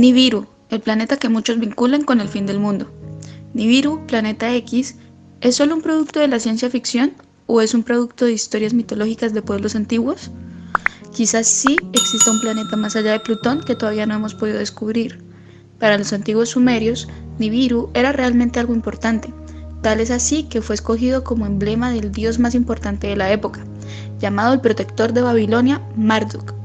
Nibiru, el planeta que muchos vinculan con el fin del mundo. Nibiru, planeta X, ¿es solo un producto de la ciencia ficción o es un producto de historias mitológicas de pueblos antiguos? Quizás sí exista un planeta más allá de Plutón que todavía no hemos podido descubrir. Para los antiguos sumerios, Nibiru era realmente algo importante. Tal es así que fue escogido como emblema del dios más importante de la época, llamado el protector de Babilonia, Marduk.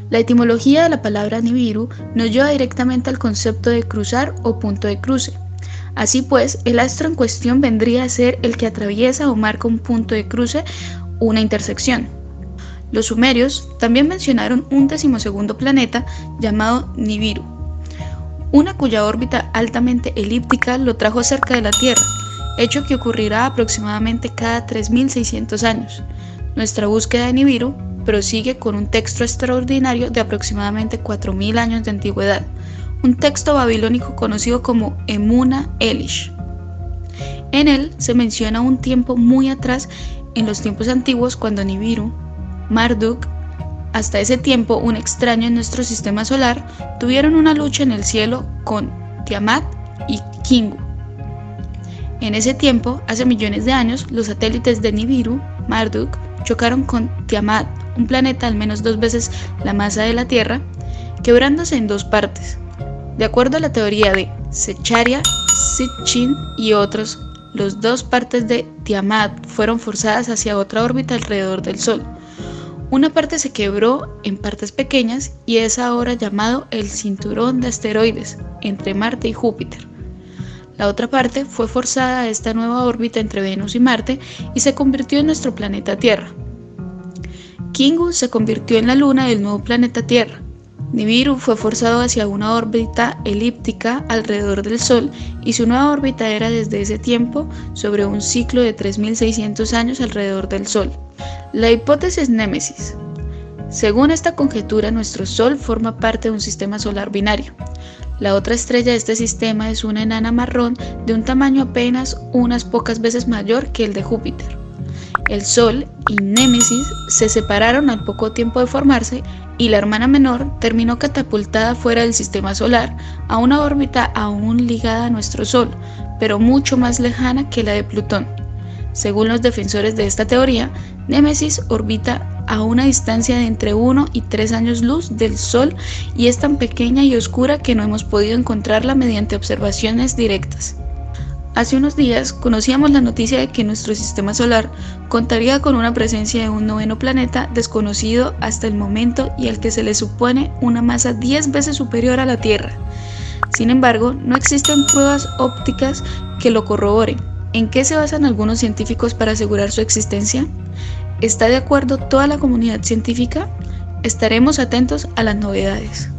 La etimología de la palabra Nibiru nos lleva directamente al concepto de cruzar o punto de cruce. Así pues, el astro en cuestión vendría a ser el que atraviesa o marca un punto de cruce, una intersección. Los sumerios también mencionaron un 12º planeta llamado Nibiru, una cuya órbita altamente elíptica lo trajo cerca de la Tierra, hecho que ocurrirá aproximadamente cada 3600 años. Nuestra búsqueda de Nibiru prosigue con un texto extraordinario de aproximadamente 4000 años de antigüedad, un texto babilónico conocido como Emuna Elish. En él se menciona un tiempo muy atrás, en los tiempos antiguos, cuando Nibiru, Marduk, hasta ese tiempo un extraño en nuestro sistema solar, tuvieron una lucha en el cielo con Tiamat y Kingu. En ese tiempo, hace millones de años, los satélites de Nibiru, Marduk, chocaron con Tiamat, un planeta al menos 2 veces la masa de la Tierra, quebrándose en 2 partes. De acuerdo a la teoría de Zecharia, Sitchin y otros, las 2 partes de Tiamat fueron forzadas hacia otra órbita alrededor del Sol. Una parte se quebró en partes pequeñas y es ahora llamado el cinturón de asteroides entre Marte y Júpiter. La otra parte fue forzada a esta nueva órbita entre Venus y Marte y se convirtió en nuestro planeta Tierra. Kingu se convirtió en la luna del nuevo planeta Tierra. Nibiru fue forzado hacia una órbita elíptica alrededor del Sol y su nueva órbita era desde ese tiempo sobre un ciclo de 3600 años alrededor del Sol. La hipótesis Némesis. Según esta conjetura, nuestro Sol forma parte de un sistema solar binario. La otra estrella de este sistema es una enana marrón de un tamaño apenas unas pocas veces mayor que el de Júpiter. El Sol y Némesis se separaron al poco tiempo de formarse y la hermana menor terminó catapultada fuera del sistema solar a una órbita aún ligada a nuestro Sol, pero mucho más lejana que la de Plutón. Según los defensores de esta teoría, Némesis orbita a una distancia de entre 1 y 3 años luz del Sol y es tan pequeña y oscura que no hemos podido encontrarla mediante observaciones directas. Hace unos días conocíamos la noticia de que nuestro sistema solar contaría con una presencia de un 9º planeta desconocido hasta el momento y al que se le supone una masa 10 veces superior a la Tierra. Sin embargo, no existen pruebas ópticas que lo corroboren. ¿En qué se basan algunos científicos para asegurar su existencia? ¿Está de acuerdo toda la comunidad científica? Estaremos atentos a las novedades.